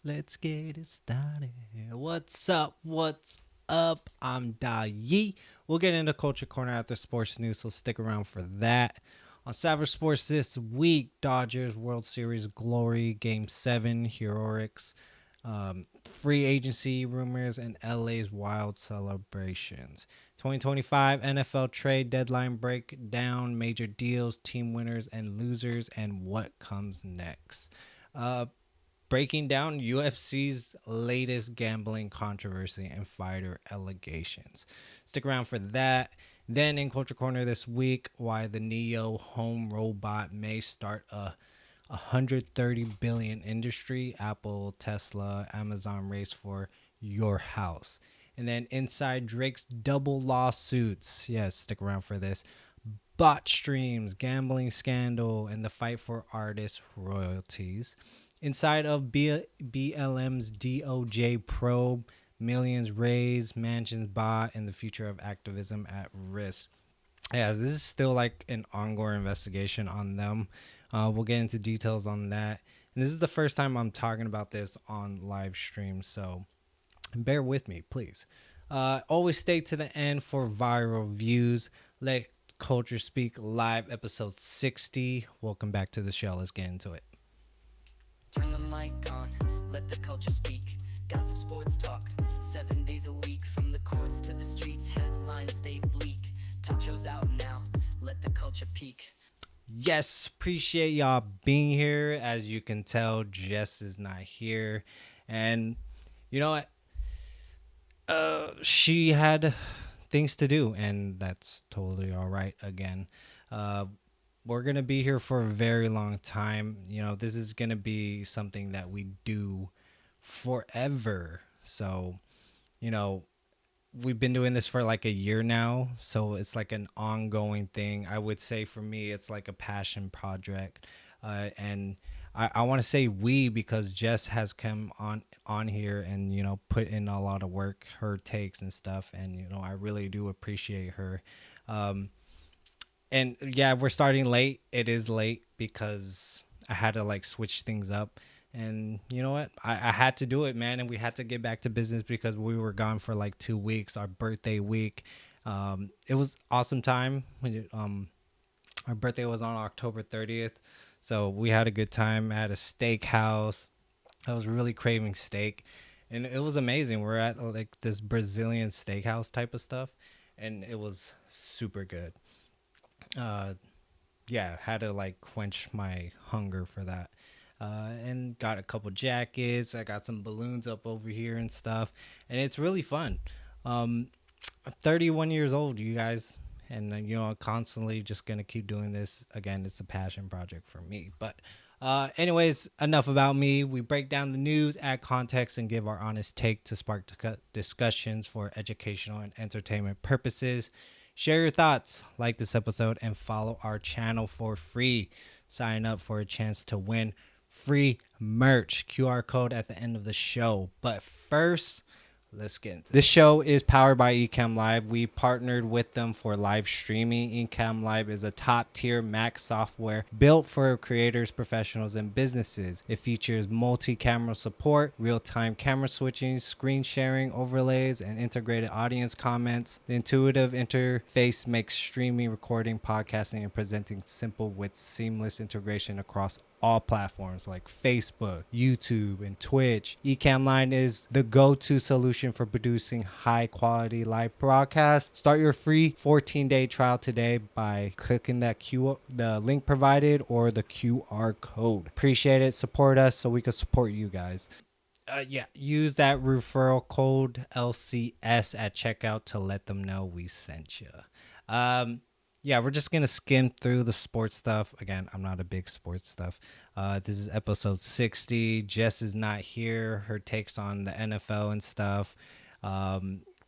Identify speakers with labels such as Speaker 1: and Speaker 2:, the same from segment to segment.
Speaker 1: Let's get it started. What's up? What's up? I'm Da Yi. We'll get into Culture Corner after sports news, so stick around for that. On Savage Sports this week, Dodgers World Series glory, Game 7, heroics, free agency rumors, and LA's wild celebrations. 2025 NFL trade deadline breakdown, major deals, team winners and losers, and what comes next. Breaking down UFC's latest gambling controversy and fighter allegations. Stick around for that. Then in Culture Corner this week, why the Neo home robot may start a 130 billion industry, Apple, Tesla, Amazon race for your house. And then inside Drake's double lawsuits. Yes, stick around for this. Bot streams, gambling scandal, and the fight for artist royalties. Inside of BLM's DOJ probe, millions raised, mansions bought, and the future of activism at risk. Yeah, this is still like an ongoing investigation on them. We'll get into details on that. And this is the first time I'm talking about this on live stream, so bear with me, please. Always stay to the end for viral views. Let Culture Speak Live, episode 60. Welcome back to the show. Let's get into it.
Speaker 2: Turn the mic on, let the culture speak. Gossip, sports talk, 7 days a week. From the courts to the streets, headlines stay bleak. Talk shows out now, let the culture peak.
Speaker 1: Yes, appreciate y'all being here. As you can tell, Jess is not here. And you know what? She had things to do, and that's totally all right again. We're going to be here for a very long time. You know, this is going to be something that we do forever. So, you know, we've been doing this for like a year now. So it's like an ongoing thing. I would say for me, it's like a passion project. And I want to say we, because Jess has come on here and, you know, put in a lot of work, her takes and stuff. And, you know, I really do appreciate her. And yeah, we're starting late. It is late because I had to like switch things up. And you know what? I had to do it, man. And we had to get back to business because we were gone for like 2 weeks, our birthday week. It was awesome time. Our birthday was on October 30th. So we had a good time at a steakhouse. I was really craving steak. And it was amazing. We're at like this Brazilian steakhouse type of stuff. And it was super good. Yeah, had to like quench my hunger for that. And got a couple jackets. I got some balloons up over here and stuff, and it's really fun. I'm 31 years old, you guys, and you know, I'm constantly just gonna keep doing this. Again, it's a passion project for me. But anyways, enough about me. We break down the news, add context, and give our honest take to spark discussions for educational and entertainment purposes. Share your thoughts, like this episode, and follow our channel for free. Sign up for a chance to win free merch. QR code at the end of the show. But first, let's get into this. Show is powered by Ecamm Live. We partnered with them for live streaming. Ecamm Live is a top-tier Mac software built for creators, professionals, and businesses. It features multi-camera support, real-time camera switching, screen sharing, overlays, and integrated audience comments. The intuitive interface makes streaming, recording, podcasting, and presenting simple with seamless integration across all platforms like Facebook, YouTube, and Twitch. Ecamm Line is the go-to solution for producing high-quality live broadcasts. Start your free 14-day trial today by clicking the link provided or the QR code. Appreciate it. Support us so we can support you guys. Yeah, use that referral code LCS at checkout to let them know we sent you. Yeah, we're just going to skim through the sports stuff. Again, I'm not a big sports stuff. This is episode 60. Jess is not here. Her takes on the NFL and stuff.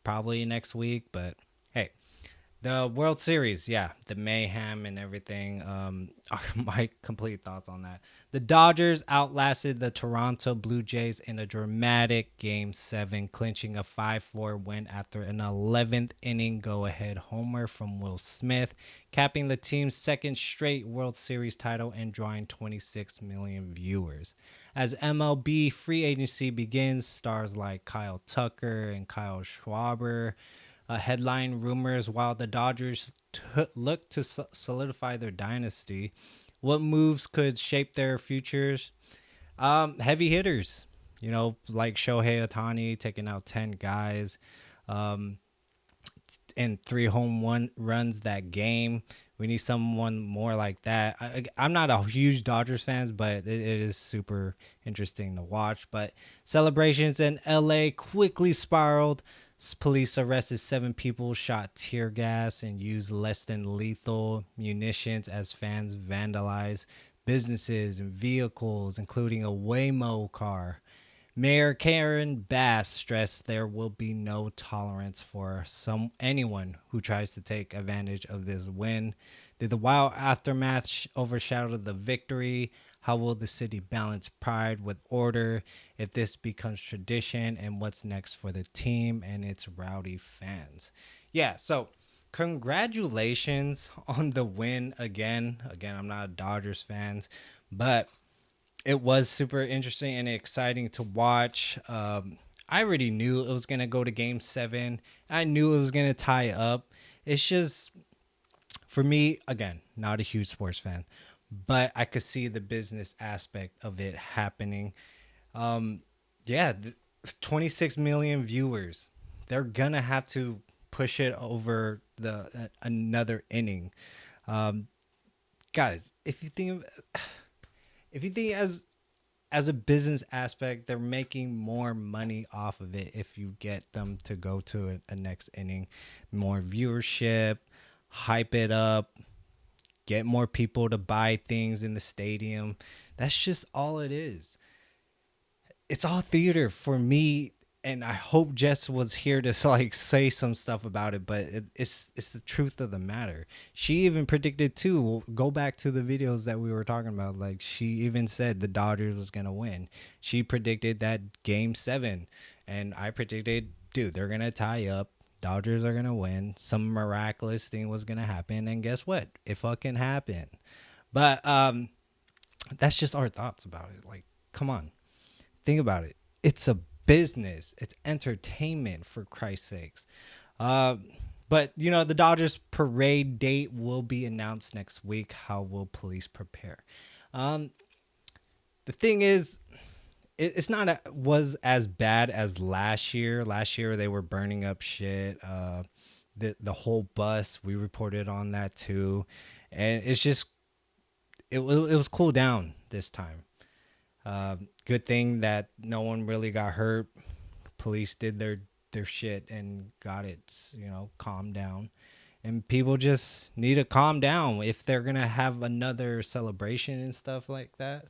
Speaker 1: Probably next week, but hey. The World Series, yeah, the mayhem and everything. My complete thoughts on that. The Dodgers outlasted the Toronto Blue Jays in a dramatic Game 7, clinching a 5-4 win after an 11th inning go-ahead homer from Will Smith, capping the team's second straight World Series title and drawing 26 million viewers. As MLB free agency begins, stars like Kyle Tucker and Kyle Schwarber headline rumors while the Dodgers look to solidify their dynasty. What moves could shape their futures? Heavy hitters, like Shohei Ohtani taking out 10 guys. And 3 home runs that game. We need someone more like that. I'm not a huge Dodgers fan, but it is super interesting to watch. But celebrations in LA quickly spiraled. Police arrested 7 people, shot tear gas, and used less than lethal munitions as fans vandalized businesses and vehicles, including a Waymo car. Mayor Karen Bass stressed there will be no tolerance for anyone who tries to take advantage of this win. Did the wild aftermath overshadow the victory? How will the city balance pride with order if this becomes tradition? And what's next for the team and its rowdy fans? Yeah, so congratulations on the win again. Again, I'm not a Dodgers fan, but it was super interesting and exciting to watch. I already knew it was going to go to game 7. I knew it was going to tie up. It's just, for me, again, not a huge sports fan, but I could see the business aspect of it happening. 26 million viewers. They're going to have to push it over another inning. Guys, if you think as a business aspect, they're making more money off of it if you get them to go to a next inning, more viewership, hype it up, get more people to buy things in the stadium. That's just all it is. It's all theater for me. And I hope Jess was here to say some stuff about it, but it's the truth of the matter. She even predicted too. Go back to the videos that we were talking about. Like, she even said the Dodgers was gonna win. She predicted that game 7, and I predicted, dude, they're gonna tie up. Dodgers are gonna win. Some miraculous thing was gonna happen, and guess what? It fucking happened. But that's just our thoughts about it. Like, come on, think about it. It's a business. It's entertainment, for Christ's sakes. But the Dodgers parade date will be announced next week. How will police prepare? The thing is, it's not was as bad as last year. Last year they were burning up shit. The whole bus, we reported on that too, and it's just it was cooled down this time. Good thing that no one really got hurt. Police did their shit and got it, calmed down. And people just need to calm down if they're going to have another celebration and stuff like that.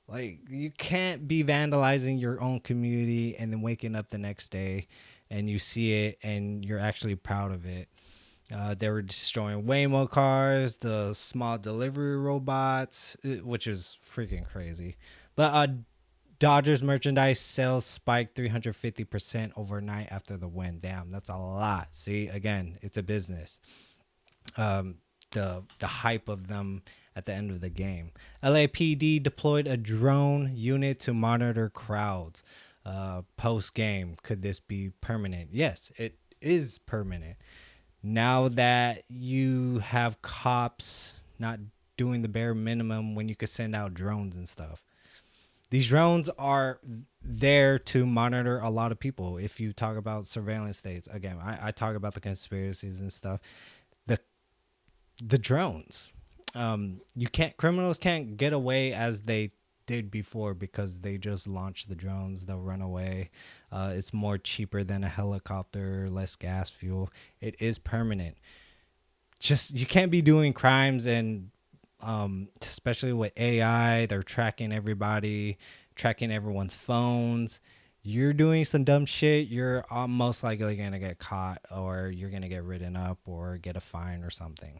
Speaker 1: Like, you can't be vandalizing your own community and then waking up the next day and you see it and you're actually proud of it. They were destroying Waymo cars, the small delivery robots, which is freaking crazy. But Dodgers merchandise sales spiked 350% overnight after the win. Damn, that's a lot. See, again, it's a business. The hype of them at the end of the game. LAPD deployed a drone unit to monitor crowds. Post game, could this be permanent? Yes, it is permanent. Now that you have cops not doing the bare minimum when you could send out drones and stuff. These drones are there to monitor a lot of people. If you talk about surveillance states, again, I talk about the conspiracies and stuff. The drones, criminals can't get away as they did before because they just launched the drones. They'll run away. It's more cheaper than a helicopter, less gas fuel. It is permanent. Just, you can't be doing crimes, and especially with AI, they're tracking everybody, tracking everyone's phones. You're doing some dumb shit, you're most likely going to get caught, or you're going to get written up or get a fine or something.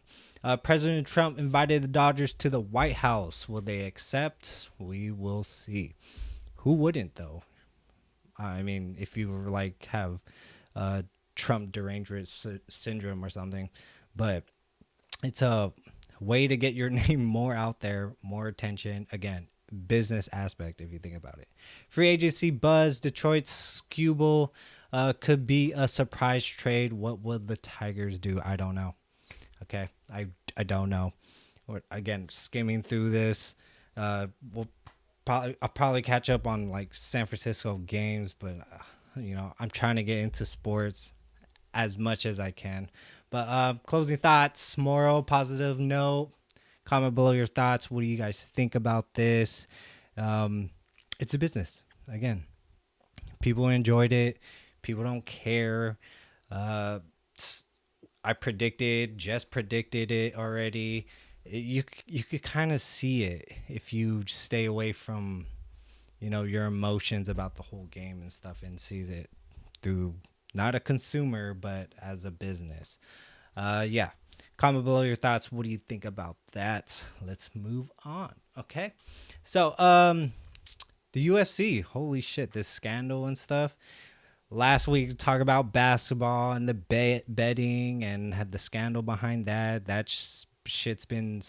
Speaker 1: President Trump invited the Dodgers to the White House. Will they accept? We will see. Who wouldn't, though? I mean, if you were have Trump derangement syndrome or something. But it's a way to get your name more out there, more attention. Again, business aspect if you think about it. Free agency buzz. Detroit's Skubal could be a surprise trade. What would the Tigers do? I don't know. Okay, I don't know. Again, skimming through this. We'll I'll probably catch up on like San Francisco games, but I'm trying to get into sports as much as I can. But closing thoughts, moral, positive note. Comment below your thoughts. What do you guys think about this? It's a business. Again, people enjoyed it. People don't care. I just predicted it already. You could kind of see it if you stay away from, your emotions about the whole game and stuff, and sees it through not a consumer but as a business. Yeah. Comment below your thoughts. What do you think about that? Let's move on. Okay. So, the UFC, holy shit, this scandal and stuff. Last week, we talked about basketball and the betting and had the scandal behind that. That shit's been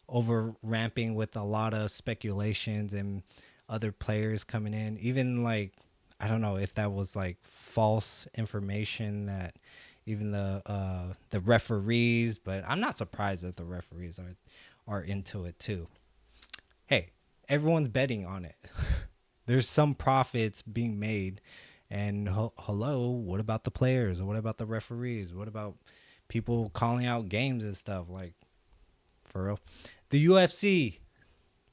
Speaker 1: over ramping with a lot of speculations and other players coming in. Even like, I don't know if that was like false information that even the referees, but I'm not surprised that the referees are into it too. Hey, everyone's betting on it. There's some profits being made. And hello, what about the players? What about the referees? What about people calling out games and stuff? Like, for real. The UFC,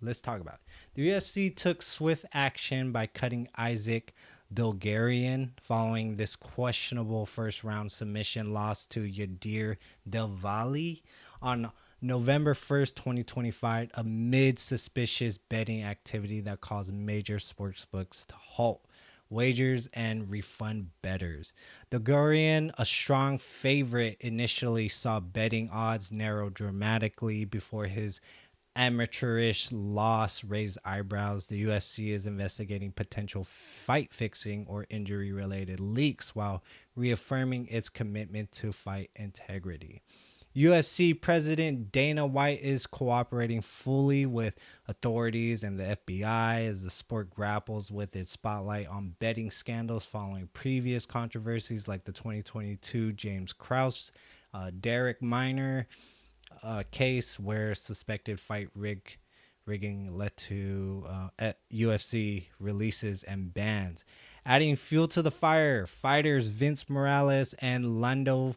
Speaker 1: let's talk about it. The UFC took swift action by cutting Isaac Dulgarian following this questionable first-round submission loss to Yadir Delvali on November 1st, 2025, amid suspicious betting activity that caused major sportsbooks to halt wagers and refund bettors. Dulgarian, a strong favorite, initially saw betting odds narrow dramatically before his amateurish loss raised eyebrows. The UFC is investigating potential fight fixing or injury related leaks while reaffirming its commitment to fight integrity. UFC President Dana White is cooperating fully with authorities and the FBI as the sport grapples with its spotlight on betting scandals following previous controversies like the 2022 James Krause, Derek Minor case where suspected fight rigging led to UFC releases and bans. Adding fuel to the fire, fighters Vince Morales and Lando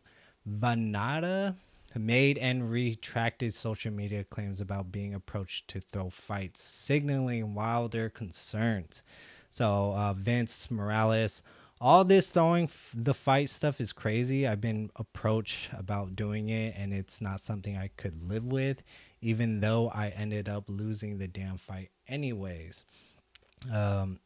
Speaker 1: Vanada made and retracted social media claims about being approached to throw fights, signaling wilder concerns. So Vince Morales, all this throwing the fight stuff is crazy. I've been approached about doing it, and it's not something I could live with, even though I ended up losing the damn fight anyways.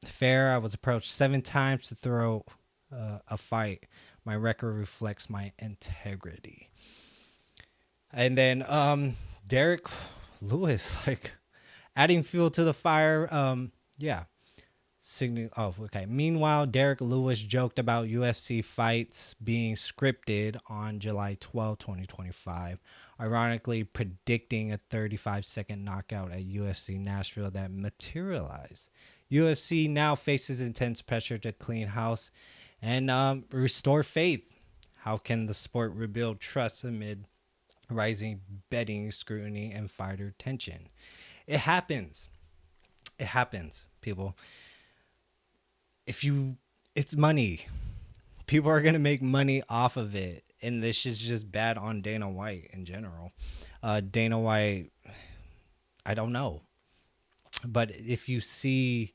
Speaker 1: Fair, I was approached 7 times to throw a fight. My record reflects my integrity. And then Derek Lewis, like, adding fuel to the fire. Yeah. Okay. Meanwhile, Derek Lewis joked about UFC fights being scripted on July 12, 2025, ironically predicting a 35-second knockout at UFC Nashville that materialized. UFC now faces intense pressure to clean house and restore faith. How can the sport rebuild trust amid rising betting scrutiny and fighter tension? It happens, people. It's money. People are gonna make money off of it, and this is just bad on Dana White in general. Dana White, I don't know, but if you see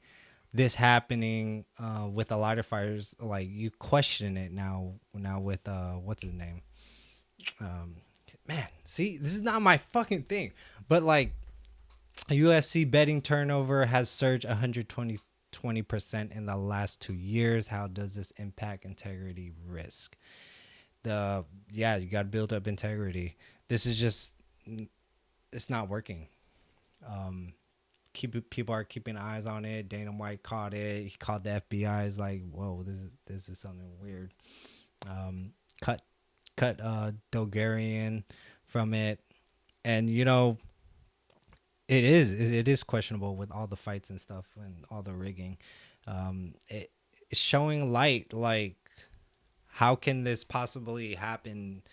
Speaker 1: this happening with a lot of fighters, like, you question it now with what's his name? Man, see, this is not my fucking thing, but like, UFC betting turnover has surged 120% in the last 2 years. How does this impact integrity risk? You got to build up integrity. This is just, it's not working. People are keeping eyes on it. Dana White caught it. He called the FBI. Is like, whoa, this is something weird. Cut Dulgarian from it, and It is questionable with all the fights and stuff and all the rigging. It's showing light, like, how can this possibly happen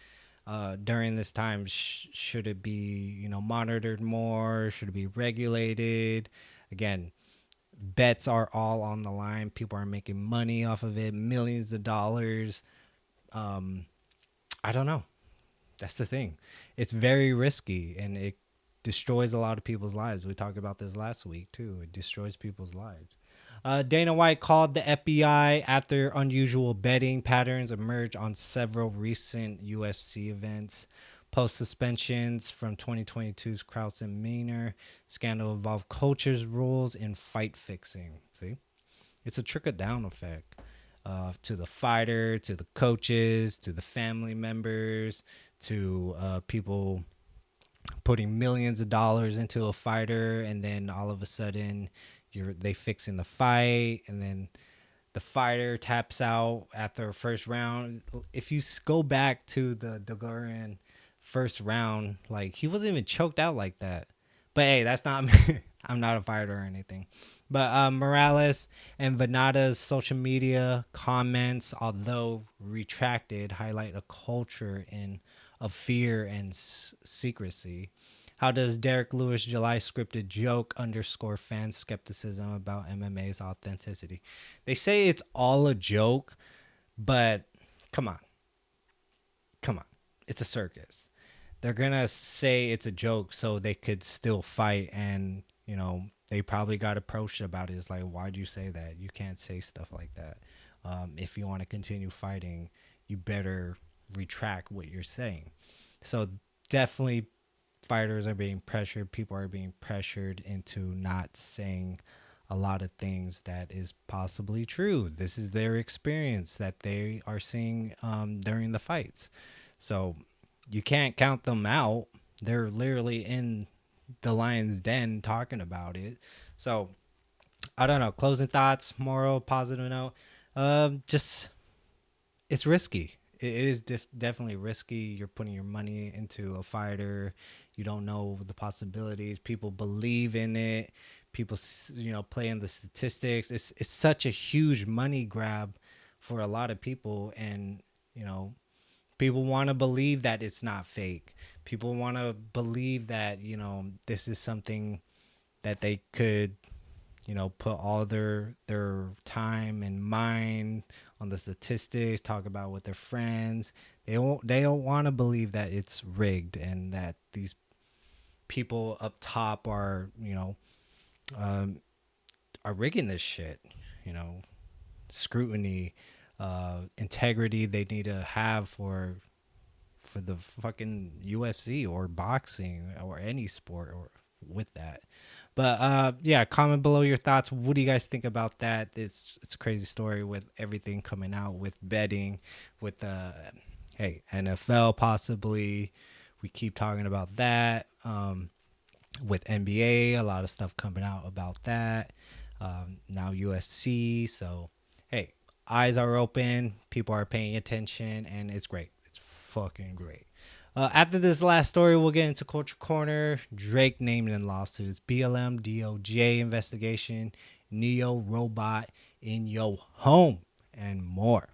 Speaker 1: during this time? Should it be, monitored more? Should it be regulated? Again, bets are all on the line. People are making money off of it, millions of dollars. I don't know. That's the thing. It's very risky, and it destroys a lot of people's lives. We talked about this last week too. It destroys people's lives. Dana White called the FBI after unusual betting patterns emerged on several recent UFC events. Post suspensions from 2022's Krause and Miner scandal involved culture's rules in fight fixing. See, it's a trickle down effect to the fighter, to the coaches, to the family members, to people putting millions of dollars into a fighter, and then all of a sudden they fixing the fight, and then the fighter taps out after a first round. If you go back to the Dogurian first round, like, he wasn't even choked out like that. But hey, that's not me. I'm not a fighter or anything. But Morales and Venada's social media comments, although retracted, highlight a culture of fear and secrecy. How does Derek Lewis' July scripted joke underscore fan skepticism about MMA's authenticity? They say it's all a joke, but come on. It's a circus. They're going to say it's a joke so they could still fight, and, they probably got approached about it. It's like, why'd you say that? You can't say stuff like that. If you want to continue fighting, you better retract what you're saying. So definitely fighters are being pressured. People are being pressured into not saying a lot of things that is possibly true. This is their experience that they are seeing during the fights. So you can't count them out. They're literally in the lion's den talking about it. So I don't know. Closing thoughts, moral, positive note. Just, it's risky. It is definitely risky. You're putting your money into a fighter. You don't know the possibilities. People believe in it. People, play in the statistics. It's such a huge money grab for a lot of people, and people want to believe that it's not fake. People want to believe that, this is something that they could, put all their time and mind on the statistics, talk about with their friends. They don't want to believe that it's rigged and that these people up top are, are rigging this shit. Scrutiny, integrity they need to have for the fucking UFC or boxing or any sport or with that. But yeah, comment below your thoughts. What do you guys think about that? It's a crazy story with everything coming out with betting, with NFL possibly. We keep talking about that. With NBA, a lot of stuff coming out about that. Now UFC. So hey, eyes are open. People are paying attention, and it's great. It's fucking great. After this last story, we'll get into Culture Corner. Drake named in lawsuits. BLM, DOJ investigation. Neo robot in your home, and more.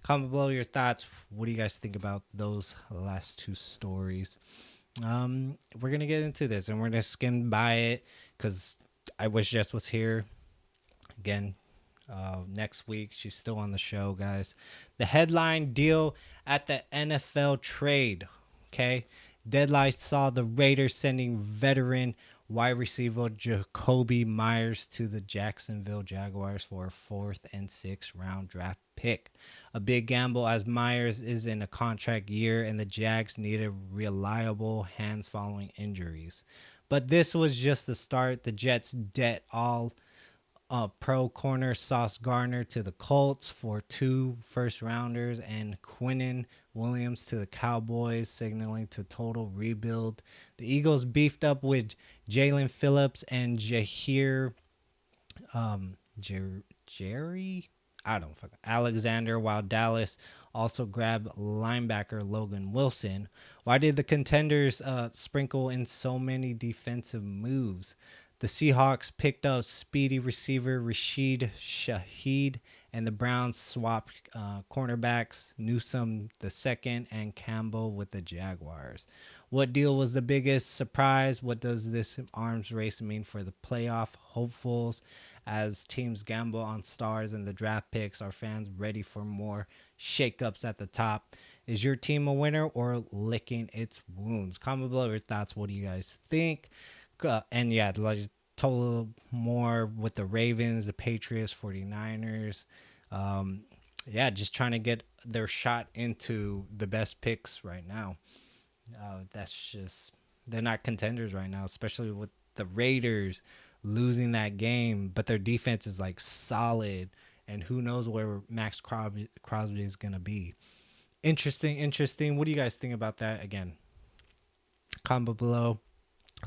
Speaker 1: Comment below your thoughts. What do you guys think about those last two stories? We're going to get into this, and we're going to skim by it because I wish Jess was here. Again, next week. She's still on the show, guys. The headline deal at the NFL trade. Okay. Deadline saw the Raiders sending veteran wide receiver Jacoby Myers to the Jacksonville Jaguars for a 4th and 6th round draft pick. A big gamble as Myers is in a contract year and the Jags needed reliable hands following injuries. But this was just the start. The Jets debt all pro corner Sauce Gardner to the Colts for 2 first-rounders and Quinnen Williams to the Cowboys, signaling to total rebuild. The Eagles beefed up with Jalen Phillips and Jerry I don't fucking Alexander, while Dallas also grabbed linebacker Logan Wilson. Why did the Contenders sprinkle in so many defensive moves? The Seahawks picked up speedy receiver Rashid Shaheed, and the Browns swapped cornerbacks Newsome the second and Campbell with the Jaguars. What deal was the biggest surprise? What does this arms race mean for the playoff hopefuls? As teams gamble on stars and the draft picks, are fans ready for more shakeups at the top? Is your team a winner or licking its wounds? Comment below your thoughts. What do you guys think? And yeah, like total more with the Ravens, the Patriots, 49ers. Yeah, just trying to get their shot into the best picks right now. That's just, they're not contenders right now, especially with the Raiders losing that game, but their defense is like solid, and who knows where Max Crosby is gonna be. Interesting. What do you guys think about that? Again, comment below.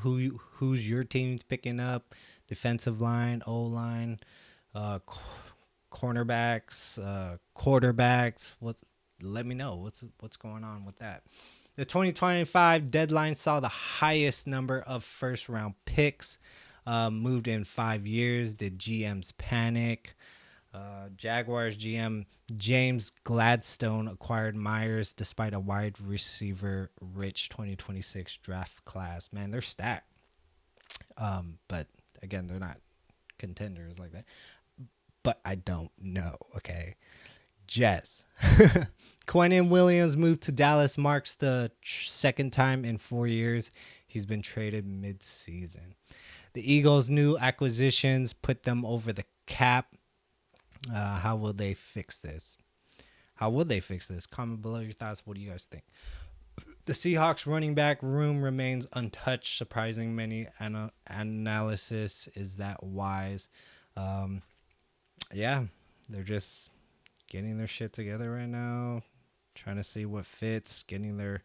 Speaker 1: Who's your team's picking up? Defensive line, O line, cornerbacks, quarterbacks. Let me know what's going on with that. The 2025 deadline saw the highest number of first round picks moved in 5 years. Did GMs panic? Jaguars GM James Gladstone acquired Myers despite a wide receiver rich 2026 draft class. Man, they're stacked. But again, they're not contenders like that. But I don't know. Okay. Jess. Quinnen Williams moved to Dallas marks the second time in 4 years he's been traded mid-season. The Eagles' new acquisitions put them over the cap. How will they fix this? Comment below your thoughts. What do you guys think? The Seahawks running back room remains untouched. Surprising many analysis. Is that wise? Yeah, they're just getting their shit together right now, trying to see what fits, getting their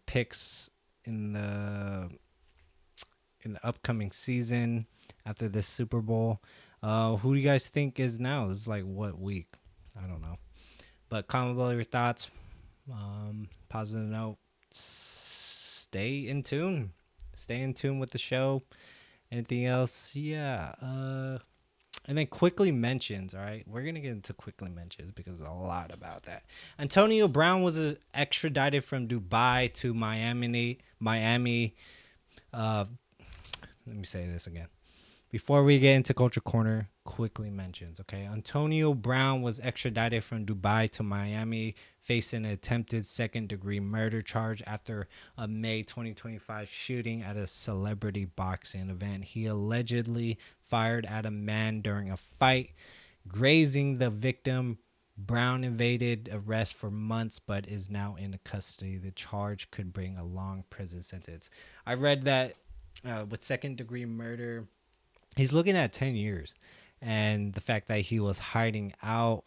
Speaker 1: picks in the upcoming season after this Super Bowl. Who do you guys think is now? This is like what week? I don't know. But comment below your thoughts. Positive note. Stay in tune. Stay in tune with the show. Anything else? Yeah. And then quickly mentions, all right? We're going to get into quickly mentions because there's a lot about that. Antonio Brown was extradited from Dubai to Miami. Let me say this again. Before we get into Culture Corner, quickly mentions, okay? Antonio Brown was extradited from Dubai to Miami, facing an attempted second-degree murder charge after a May 2025 shooting at a celebrity boxing event. He allegedly fired at a man during a fight, grazing the victim. Brown evaded arrest for months, but is now in custody. The charge could bring a long prison sentence. I read that with second-degree murder, he's looking at 10 years. And the fact that he was hiding out,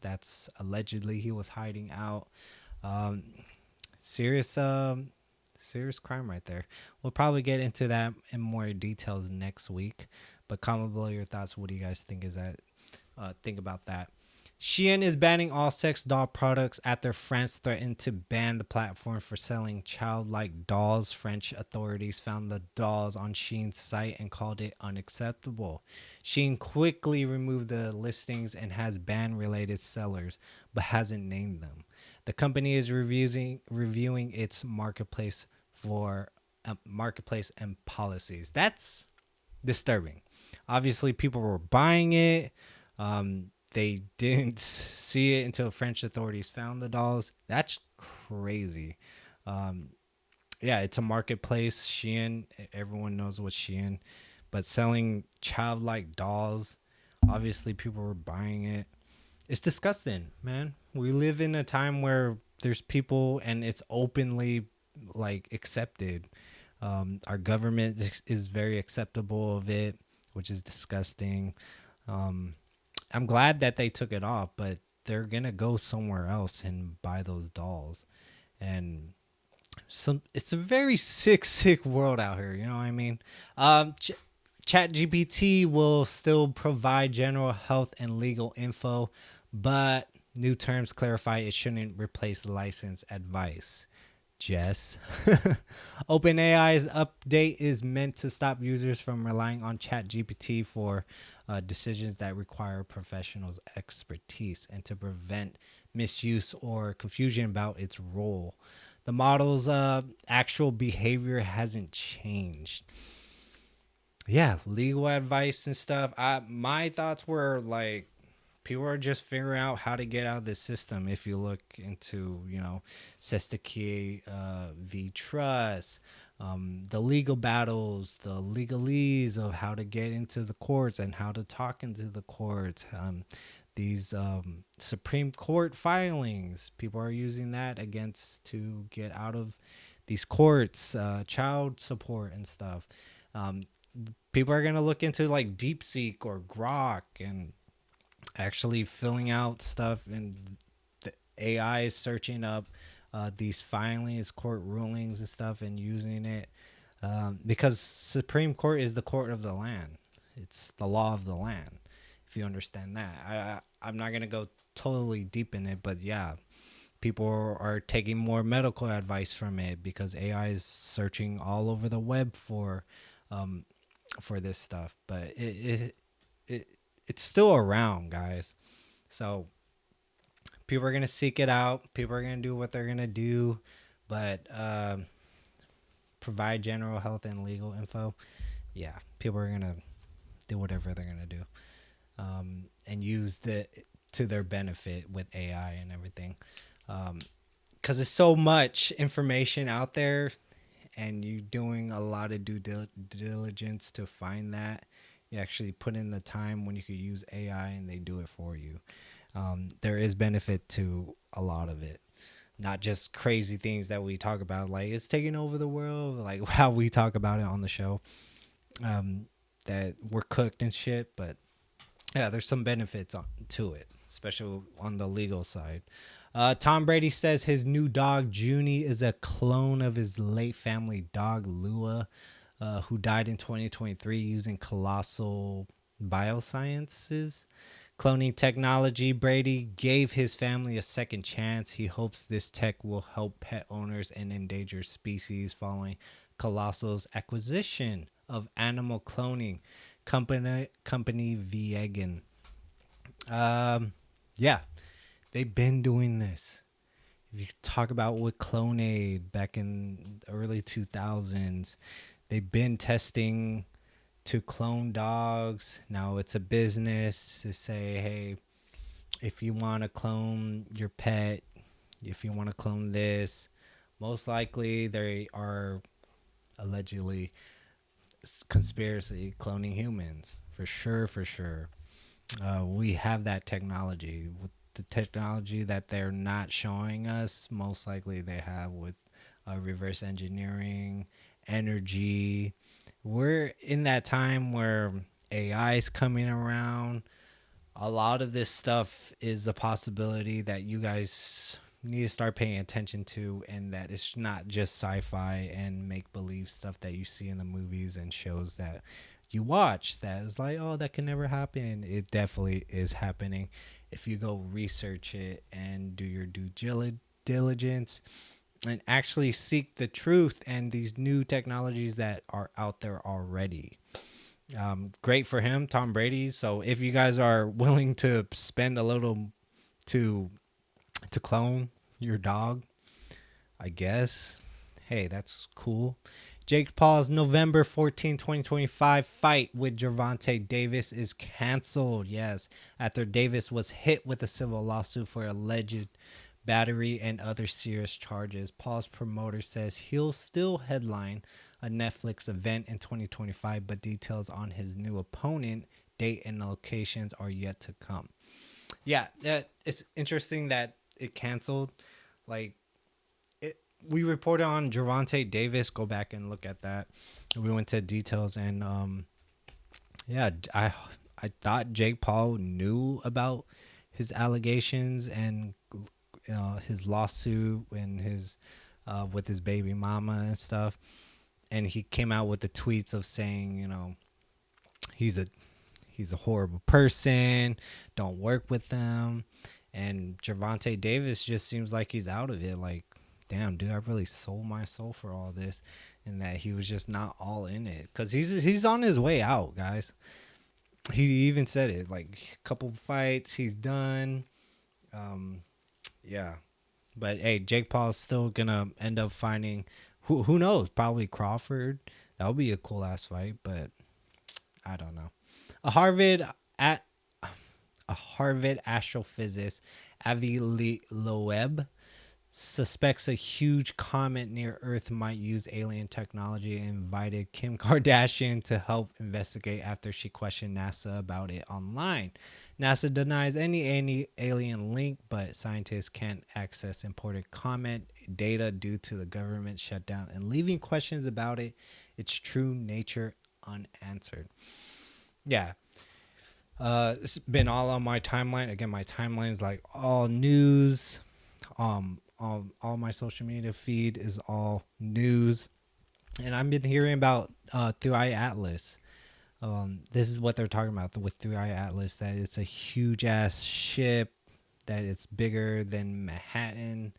Speaker 1: that's allegedly he was hiding out. Serious crime right there. We'll probably get into that in more details next week. But comment below your thoughts. What do you guys think think about that? Shein is banning all sex doll products after France threatened to ban the platform for selling childlike dolls. French authorities found the dolls on Shein's site and called it unacceptable. Shein quickly removed the listings and has banned related sellers, but hasn't named them. The company is reviewing its marketplace and policies. That's disturbing. Obviously, people were buying it. They didn't see it until French authorities found the dolls. That's crazy. Yeah, it's a marketplace. Shein, everyone knows what Shein, but selling childlike dolls, obviously people were buying it. It's disgusting, man. We live in a time where there's people and it's openly like accepted. Our government is very acceptable of it, which is disgusting. I'm glad that they took it off, but they're going to go somewhere else and buy those dolls. And it's a very sick world out here. You know what I mean? ChatGPT will still provide general health and legal info, but new terms clarify it shouldn't replace license advice. Jess. OpenAI's update is meant to stop users from relying on ChatGPT for decisions that require professionals' expertise and to prevent misuse or confusion about its role. The model's actual behavior hasn't changed. Yeah, legal advice and stuff. My thoughts were like, people are just figuring out how to get out of this system. If you look into, Sestaki v. Trust, the legal battles, the legalese of how to get into the courts and how to talk into the courts, these Supreme Court filings, people are using that against to get out of these courts, child support and stuff. People are going to look into like DeepSeek or Grok and actually filling out stuff, and the AI is searching up these filings, court rulings and stuff, and using it because Supreme Court is the court of the land. It's the law of the land, if you understand that. I'm not going to go totally deep in it, but yeah, people are taking more medical advice from it because AI is searching all over the web for this stuff. But it's still around, guys. So people are going to seek it out. People are going to do what they're going to do. But provide general health and legal info. Yeah, people are going to do whatever they're going to do. And use to their benefit with AI and everything. Because there's so much information out there, and you doing a lot of due diligence to find that. You actually put in the time when you could use AI and they do it for you. There is benefit to a lot of it, not just crazy things that we talk about, like it's taking over the world, like how we talk about it on the show, that we're cooked and shit. But yeah, there's some benefits to it, especially on the legal side. Tom Brady says his new dog, Junie, is a clone of his late family dog, Lua, who died in 2023 using Colossal Biosciences cloning technology. Brady gave his family a second chance. He hopes this tech will help pet owners and endangered species following Colossal's acquisition of animal cloning company Vegan. Yeah, they've been doing this. If you talk about with Clonaid back in the early 2000s, they've been testing to clone dogs. Now it's a business to say, hey, if you want to clone your pet, if you want to clone this, most likely they are allegedly conspiracy cloning humans. For sure. We have that technology. With the technology that they're not showing us, most likely they have with reverse engineering, energy. We're in that time where AI is coming around. A lot of this stuff is a possibility that you guys need to start paying attention to, and that it's not just sci-fi and make-believe stuff that you see in the movies and shows that you watch that is like, oh, that can never happen. It definitely is happening if you go research it and do your due diligence and actually seek the truth and these new technologies that are out there already. Great for him, Tom Brady. So if you guys are willing to spend a little to clone your dog, I guess, hey, that's cool. Jake Paul's November 14, 2025 fight with Gervonta Davis is canceled. Yes, after Davis was hit with a civil lawsuit for alleged battery and other serious charges. Paul's promoter says he'll still headline a Netflix event in 2025, but details on his new opponent, date, and locations are yet to come. Yeah, it's interesting that it canceled. Like, we reported on Gervonta Davis. Go back and look at that. We went to details, and yeah, I thought Jake Paul knew about his allegations and his lawsuit and his with his baby mama and stuff. And he came out with the tweets of saying, he's he's a horrible person. Don't work with them. And Gervonta Davis just seems like he's out of it. Like, damn, dude, I really sold my soul for all this, and that he was just not all in it, because he's on his way out, guys. He even said it, like, a couple fights, he's done. Yeah, but hey, Jake Paul's still gonna end up finding who knows, probably Crawford. That would be a cool ass fight, but I don't know. A Harvard at a Harvard astrophysicist, Avi Loeb, suspects a huge comet near Earth might use alien technology, and invited Kim Kardashian to help investigate after she questioned NASA about it online. NASA denies any alien link, but scientists can't access important comet data due to the government shutdown and leaving questions about its true nature unanswered. Yeah. It's been all on my timeline. Again, my timeline is like all news. All my social media feed is all news, and I've been hearing about Through Eye Atlas. This is what they're talking about with Through Eye Atlas, that it's a huge ass ship, that it's bigger than Manhattan.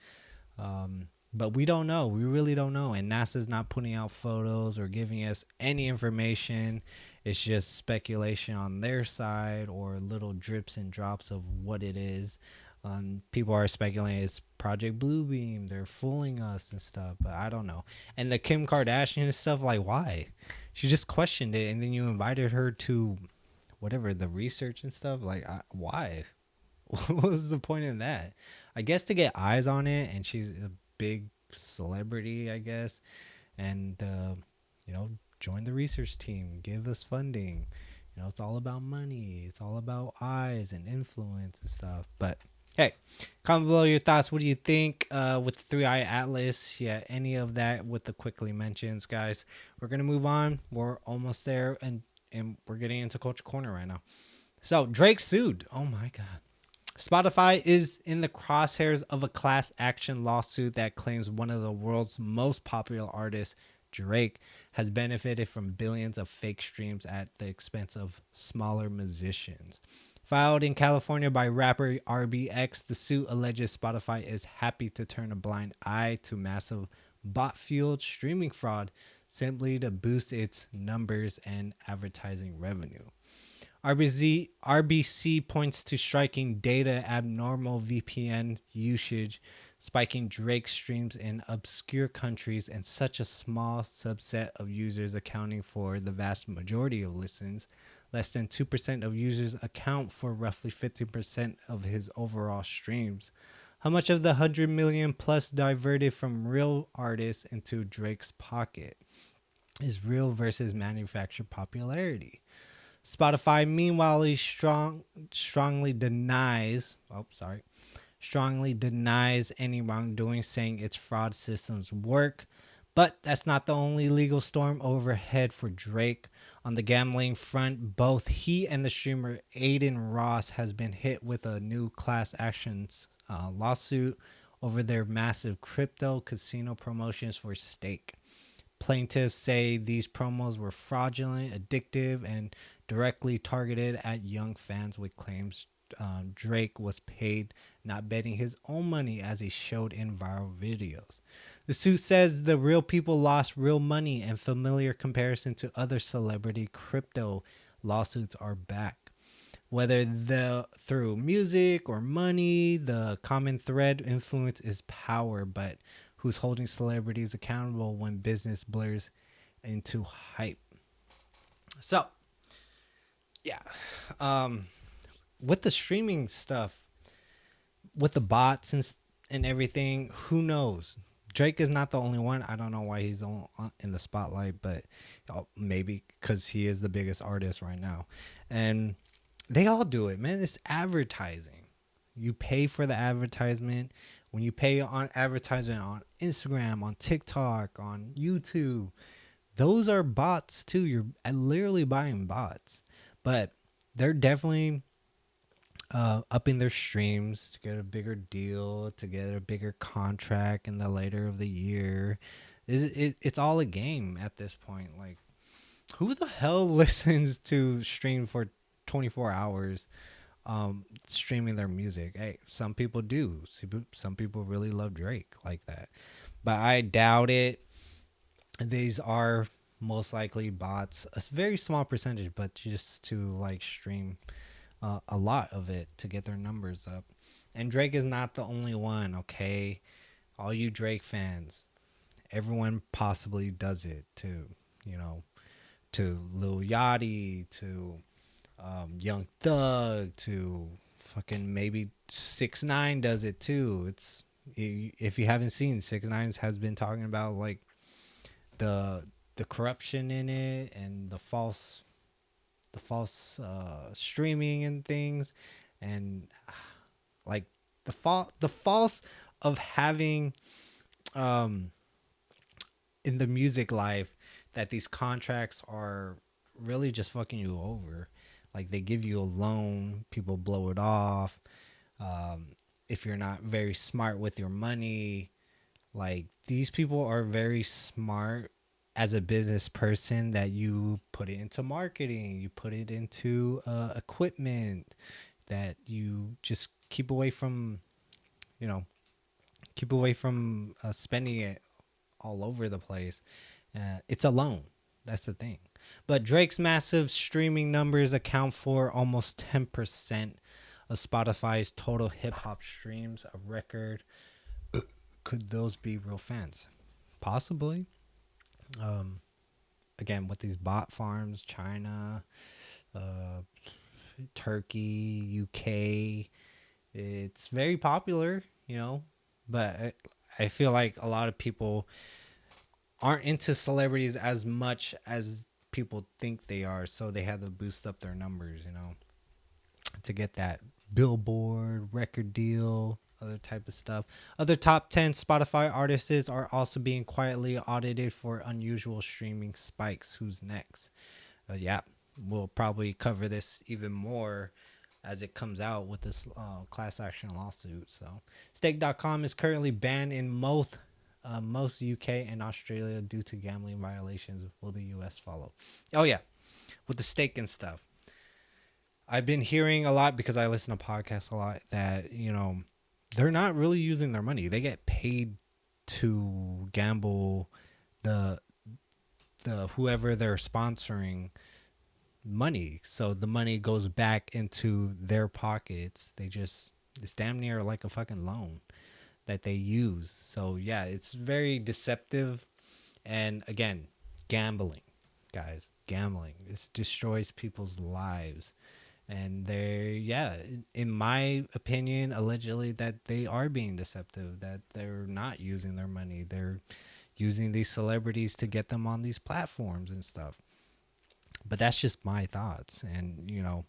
Speaker 1: But we don't know. We really don't know. And NASA's not putting out photos or giving us any information. It's just speculation on their side, or little drips and drops of what it is. People are speculating it's Project Bluebeam. They're fooling us and stuff, but I don't know. And the Kim Kardashian stuff, like, why? She just questioned it, and then you invited her to whatever, the research and stuff. Like, why? What was the point in that? I guess to get eyes on it, and she's a big celebrity, I guess. And, join the research team, give us funding. It's all about money. It's all about eyes and influence and stuff. But hey, comment below your thoughts. What do you think with the Three Eye Atlas? Yeah, any of that with the quickly mentions, guys. We're going to move on. We're almost there, and we're getting into Culture Corner right now. So, Drake sued. Oh, my God. Spotify is in the crosshairs of a class action lawsuit that claims one of the world's most popular artists, Drake, has benefited from billions of fake streams at the expense of smaller musicians. Filed in California by rapper RBX, the suit alleges Spotify is happy to turn a blind eye to massive bot-fueled streaming fraud simply to boost its numbers and advertising revenue. RBC points to striking data abnormal VPN usage, spiking Drake streams in obscure countries, and such a small subset of users accounting for the vast majority of listens. Less than 2% of users account for roughly 50% of his overall streams. How much of the 100 million plus diverted from real artists into Drake's pocket is real versus manufactured popularity? Spotify, meanwhile, strongly denies any wrongdoing, saying its fraud systems work. But that's not the only legal storm overhead for Drake. On the gambling front, both he and the streamer Aiden Ross has been hit with a new class actions lawsuit over their massive crypto casino promotions for stake. Plaintiffs say these promos were fraudulent, addictive, and directly targeted at young fans, with claims Drake was paid not betting his own money, as he showed in viral videos. The suit says the real people lost real money, and familiar comparison to other celebrity crypto lawsuits are back. Whether through music or money, the common thread influence is power, but who's holding celebrities accountable when business blurs into hype? So, yeah. With the streaming stuff, with the bots and everything, who knows? Drake is not the only one. I don't know why he's in the spotlight, but maybe because he is the biggest artist right now. And they all do it, man. It's advertising. You pay for the advertisement. When you pay on advertisement on Instagram, on TikTok, on YouTube, those are bots too. You're literally buying bots. But they're definitely upping their streams to get a bigger deal, to get a bigger contract in the later of the year. It's all a game at this point. Like, who the hell listens to stream for 24 hours streaming their music. Hey, some people do. Some people really love Drake like that. But I doubt it. These are most likely bots. A very small percentage, but just to like stream a lot of it to get their numbers up. And Drake is not the only one, okay? All you Drake fans, everyone possibly does it too, you know, to Lil Yachty, to Young Thug, to fucking maybe 6ix9ine does it too. It's, if you haven't seen, 6ix9ine has been talking about like the corruption in it and the false streaming and things, and like the false of having in the music life that these contracts are really just fucking you over. Like they give you a loan, people blow it off. If you're not very smart with your money, like these people are very smart as a business person, that you put it into marketing, you put it into equipment, that you just keep away from, you know, spending it all over the place. It's a loan. That's the thing. But Drake's massive streaming numbers account for almost 10% of Spotify's total hip hop streams, a record. Could those be real fans? Possibly. Again, with these bot farms, China, Turkey, UK, it's very popular, you know, but I feel like a lot of people aren't into celebrities as much as people think they are, so they have to boost up their numbers, you know, to get that Billboard record deal, other type of stuff. Other top 10 Spotify artists are also being quietly audited for unusual streaming spikes. Who's next? Yeah, we'll probably cover this even more as it comes out with this class action lawsuit. So stake.com is currently banned in most UK and Australia due to gambling violations. Will the US follow? Oh yeah, with the stake and stuff. I've been hearing a lot, because I listen to podcasts a lot, that, you know, they're not really using their money. They get paid to gamble the whoever they're sponsoring money. So the money goes back into their pockets. It's damn near like a fucking loan that they use. So yeah, it's very deceptive. And again, gambling, guys, gambling. This destroys people's lives. And in my opinion, allegedly that they are being deceptive, that they're not using their money. They're using these celebrities to get them on these platforms and stuff. But that's just my thoughts. And, you know,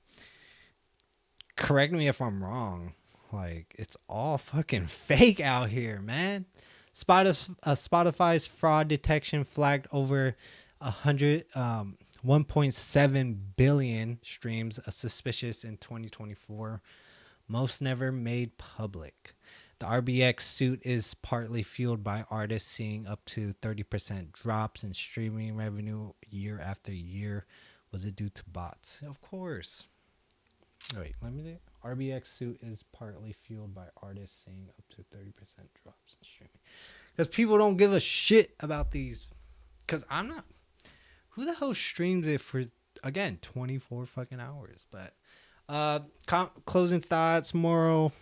Speaker 1: correct me if I'm wrong. Like, it's all fucking fake out here, man. Spotify's fraud detection flagged over 1.7 billion streams suspicious in 2024, most never made public. The RBX suit is partly fueled by artists seeing up to 30% drops in streaming revenue year after year. Was it due to bots? Of course. Wait, let me see. RBX suit is partly fueled by artists seeing up to 30% drops in streaming. Because people don't give a shit about these. Because I'm not. Who the hell streams it for, again, 24 fucking hours? But closing thoughts, moral,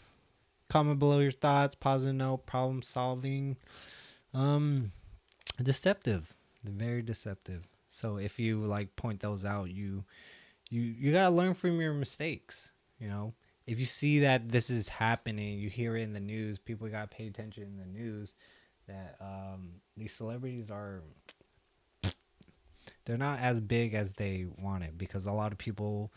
Speaker 1: comment below your thoughts, positive note, problem solving. Deceptive. Very deceptive. So if you like point those out, you gotta learn from your mistakes. You know, if you see that this is happening, you hear it in the news, people gotta pay attention in the news that these celebrities are, they're not as big as they want it, because a lot of people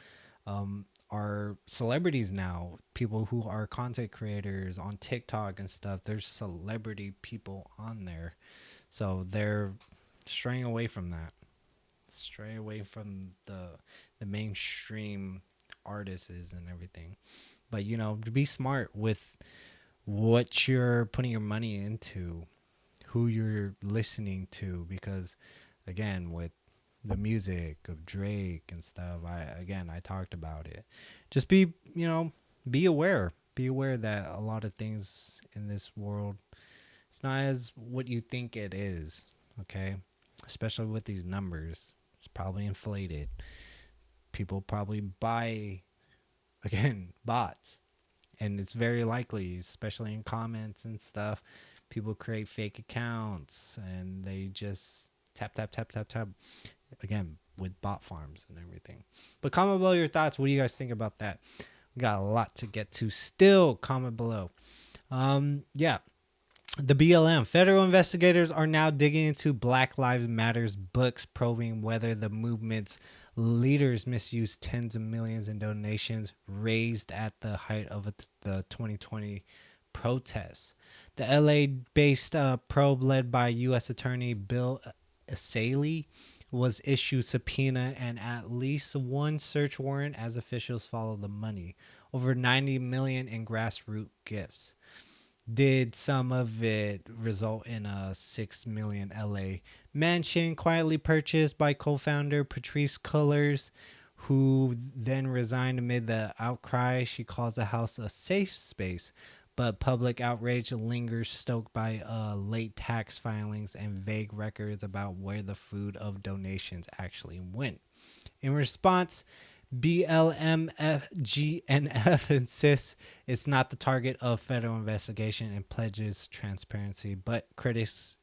Speaker 1: are celebrities now. People who are content creators on TikTok and stuff, there's celebrity people on there. So they're straying away from that. Stray away from the mainstream artists and everything. But, you know, be smart with what you're putting your money into, who you're listening to, because again, with the music of Drake and stuff. I talked about it. Just be, be aware. Be aware that a lot of things in this world, it's not as what you think it is, okay? Especially with these numbers. It's probably inflated. People probably buy, again, bots. And it's very likely, especially in comments and stuff, people create fake accounts and they just tap, tap, tap, tap, tap. Again, with bot farms and everything. But comment below your thoughts. What do you guys think about that? We got a lot to get to still. Comment below. Yeah. The BLM. Federal investigators are now digging into Black Lives Matter's books, probing whether the movement's leaders misused tens of millions in donations raised at the height of the 2020 protests. The LA-based probe led by U.S. Attorney Bill Asaley was issued subpoena and at least one search warrant as officials follow the money. Over $90 million in grassroots gifts. Did some of it result in a $6 million LA mansion quietly purchased by co-founder Patrisse Cullors, who then resigned amid the outcry? She calls the house a safe space, but public outrage lingers, stoked by late tax filings and vague records about where the fruit of donations actually went. In response, BLMFGNF insists it's not the target of federal investigation and pledges transparency, but critics,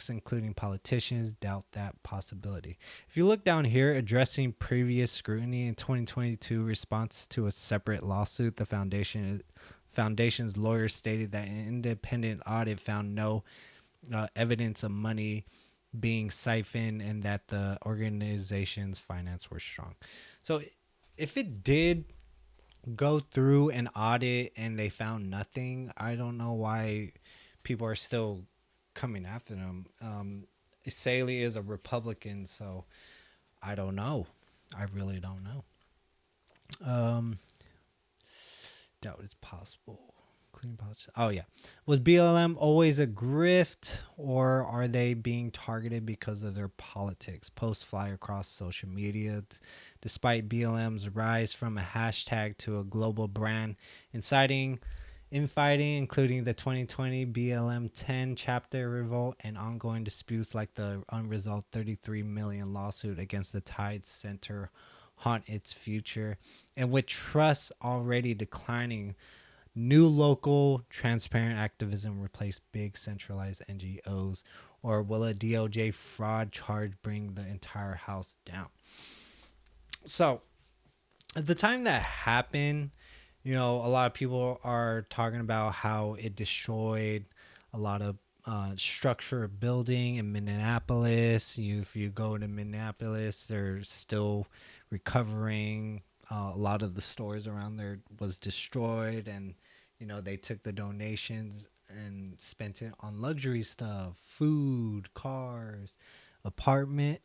Speaker 1: including politicians, doubt that possibility. If you look down here, addressing previous scrutiny in 2022 response to a separate lawsuit, the foundation's lawyers stated that an independent audit found no evidence of money being siphoned and that the organization's finance were strong. So if it did go through an audit and they found nothing, I don't know why people are still coming after them. Asaley is a Republican, so I don't know. I really don't know. Doubt it's possible. Oh yeah. Was BLM always a grift, or are they being targeted because of their politics? Posts fly across social media. Despite BLM's rise from a hashtag to a global brand, inciting infighting, including the 2020 BLM 10 chapter revolt and ongoing disputes like the unresolved $33 million lawsuit against the Tide Center haunt its future. And with trust already declining, new local transparent activism replace big centralized NGOs, or will a DOJ fraud charge bring the entire house down? So at the time that happened, a lot of people are talking about how it destroyed a lot of structure of building in Minneapolis. If you go to Minneapolis, they're still recovering. A lot of the stores around there was destroyed, and they took the donations and spent it on luxury stuff, food, cars, apartment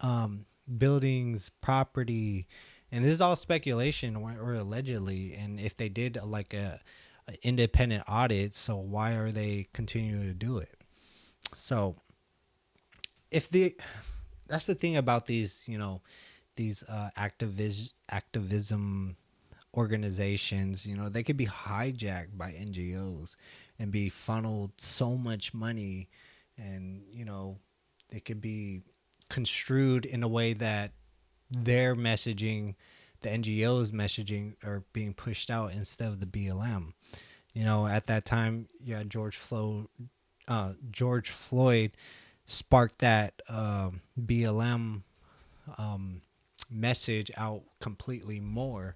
Speaker 1: buildings, property. And this is all speculation or allegedly. And if they did like a independent audit, so why are they continuing to do it? So that's the thing about these activism organizations, they could be hijacked by NGOs and be funneled so much money, and they could be construed in a way that their messaging, the NGOs messaging, are being pushed out instead of the BLM. At that time, George Floyd sparked that BLM message out completely more.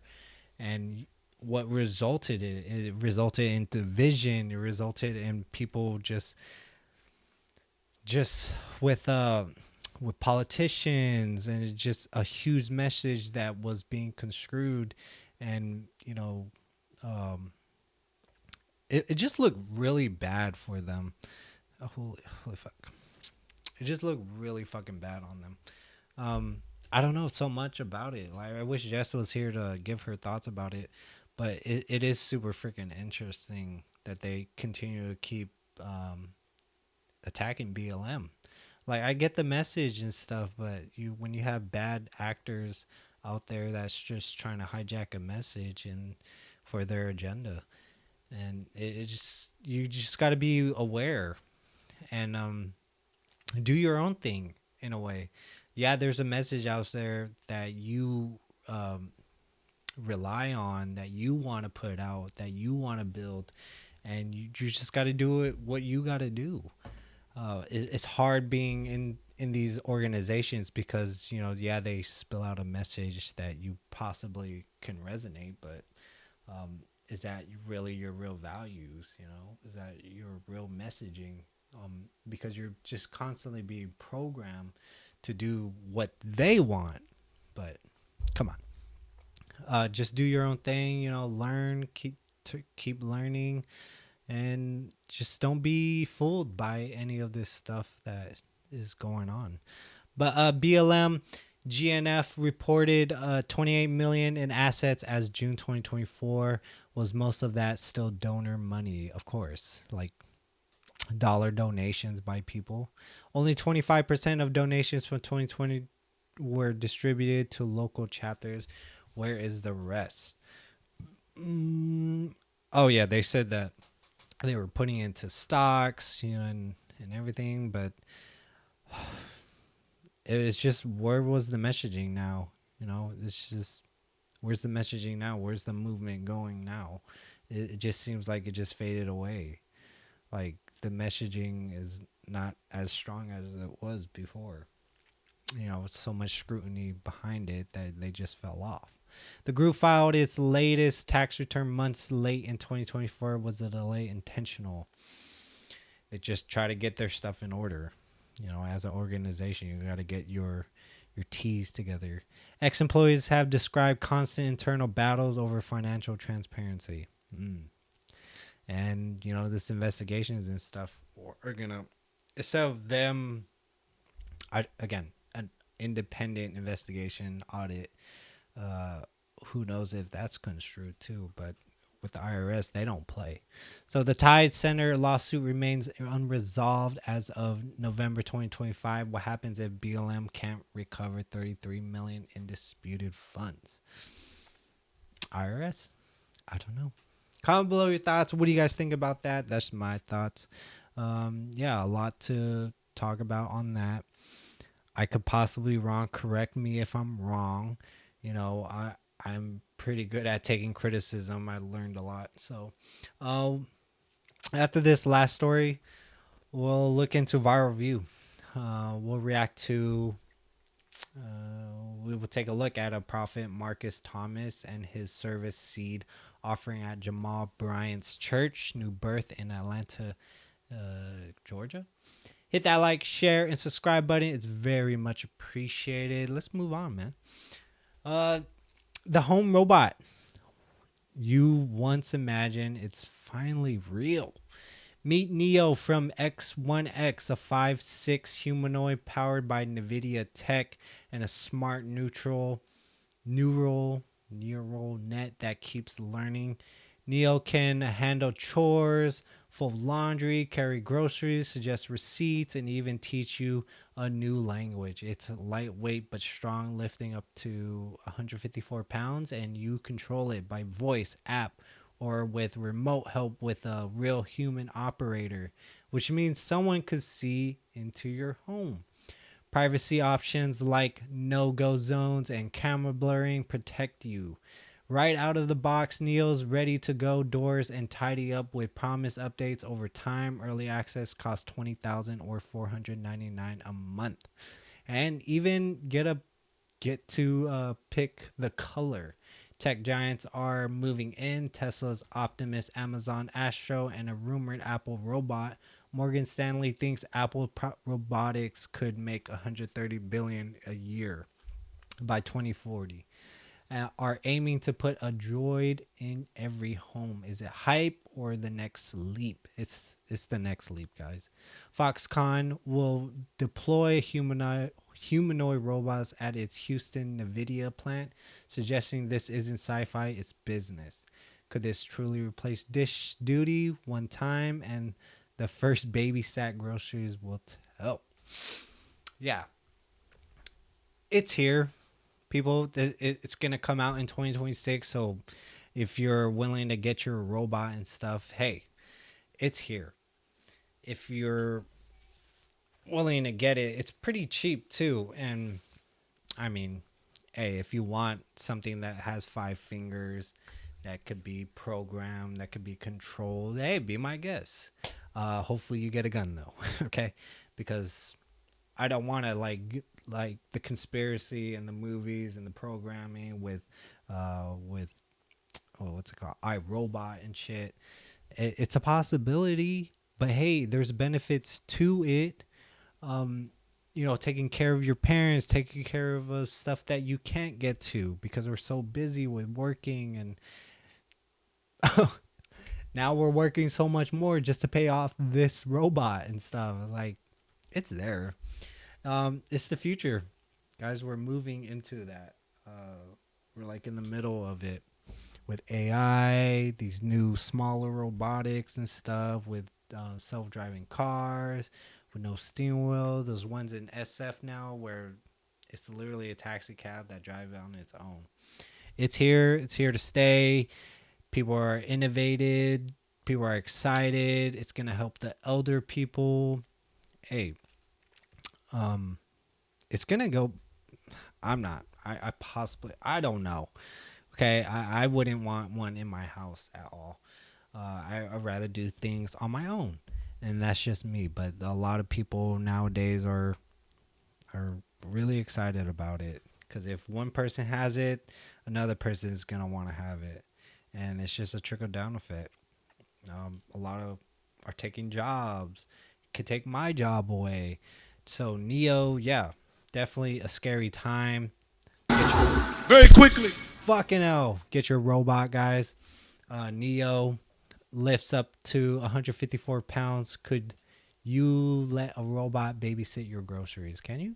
Speaker 1: And what resulted in it resulted in division. It resulted in people just with politicians, and it's just a huge message that was being construed, and it just looked really bad for them. Holy fuck! It just looked really fucking bad on them. I don't know so much about it. Like, I wish Jess was here to give her thoughts about it, but it is super freaking interesting that they continue to keep attacking BLM. Like, I get the message and stuff, but when you have bad actors out there that's just trying to hijack a message and for their agenda, and it just you just got to be aware and do your own thing in a way. Yeah, there's a message out there that you rely on, that you want to put out, that you want to build, and you just got to do it what you got to do. It's hard being in these organizations because, yeah, they spill out a message that you possibly can resonate, but is that really your real values? Is that your real messaging? Because you're just constantly being programmed to do what they want. But come on, just do your own thing. Learn, keep learning, and just don't be fooled by any of this stuff that is going on. But BLM GNF reported 28 million in assets as June 2024. Was most of that still donor money? Of course, like dollar donations by people. Only 25% of donations from 2020 were distributed to local chapters. Where is the rest? Oh yeah, they said that they were putting into stocks, and everything, but it's just, where was the messaging now? It's just, where's the messaging now? Where's the movement going now? It just seems like it just faded away. Like, the messaging is not as strong as it was before. So much scrutiny behind it that they just fell off. The group filed its latest tax return months late in 2024. Was the delay intentional? They just try to get their stuff in order. As an organization, you got to get your T's together. Ex-employees have described constant internal battles over financial transparency. And, this investigations and stuff are going to, instead of them, again, an independent investigation audit, who knows if that's construed too, but with the IRS, they don't play. So the Tide Center lawsuit remains unresolved as of November 2025. What happens if BLM can't recover $33 million in disputed funds? IRS? I don't know. Comment below your thoughts. What do you guys think about that? That's my thoughts. Yeah, a lot to talk about on that. I could possibly be wrong. Correct me if I'm wrong. I'm pretty good at taking criticism. I learned a lot. So after this last story, we'll look into viral view. We'll react to, we will take a look at a prophet, Marcus Thomas, and his service seed offering at Jamal Bryant's church, New Birth in Atlanta, Georgia. Hit that like, share, and subscribe button. It's very much appreciated. Let's move on, man. The home robot you once imagined, it's finally real. Meet Neo from X1X, a 5'6" humanoid powered by NVIDIA tech and a smart neural net that keeps learning. Neo can handle chores, fold laundry, carry groceries, suggest receipts, and even teach you a new language. It's lightweight but strong, lifting up to 154 pounds, and you control it by voice, app, or with remote help with a real human operator, which means someone could see into your home. Privacy options like no-go zones and camera blurring protect you. Right out of the box, Neo's ready to go doors and tidy up with promised updates over time. Early access costs $20,000 or $499 a month, and even get to pick the color. Tech giants are moving in. Tesla's Optimus, Amazon Astro, and a rumored Apple robot. Morgan Stanley thinks Apple robotics could make $130 billion a year by 2040. Are aiming to put a droid in every home. Is it hype or the next leap? It's the next leap, guys. Foxconn will deploy humanoid robots at its Houston NVIDIA plant, suggesting this isn't sci-fi, it's business. Could this truly replace dish duty one time, and the first babysat groceries will tell? yeah, it's here, people. It's gonna come out in 2026. So if you're willing to get your robot and stuff, hey, it's here. If you're willing to get it, it's pretty cheap too. And I mean, hey, if you want something that has 5 fingers, that could be programmed, that could be controlled, hey, be my guest. Hopefully you get a gun though, okay? Because I don't want to like the conspiracy and the movies and the programming with oh, what's it called, iRobot and shit. It's a possibility, but hey, there's benefits to it. um Taking care of your parents, taking care of stuff that you can't get to because we're so busy with working, and now we're working so much more just to pay off this robot and stuff. Like, it's there. It's the future, guys. We're moving into that. We're like in the middle of it with AI, these new smaller robotics and stuff, with self-driving cars with no steering wheel. Those ones in SF now where it's literally a taxi cab that drives on its own. It's here. It's here to stay. People are innovated. People are excited. It's gonna help the elder people. Hey, it's gonna go. I'm not. I possibly. I don't know. Okay, I wouldn't want one in my house at all. I'd rather do things on my own, and that's just me. But a lot of people nowadays are really excited about it because if one person has it, another person is gonna want to have it, and it's just a trickle down effect. A lot of are taking jobs, could take my job away. So Neo, yeah, definitely a scary time.
Speaker 3: Very quickly.
Speaker 1: Fucking hell, get your robot, guys. Neo lifts up to 154 pounds. Could you let a robot babysit your groceries? Can you?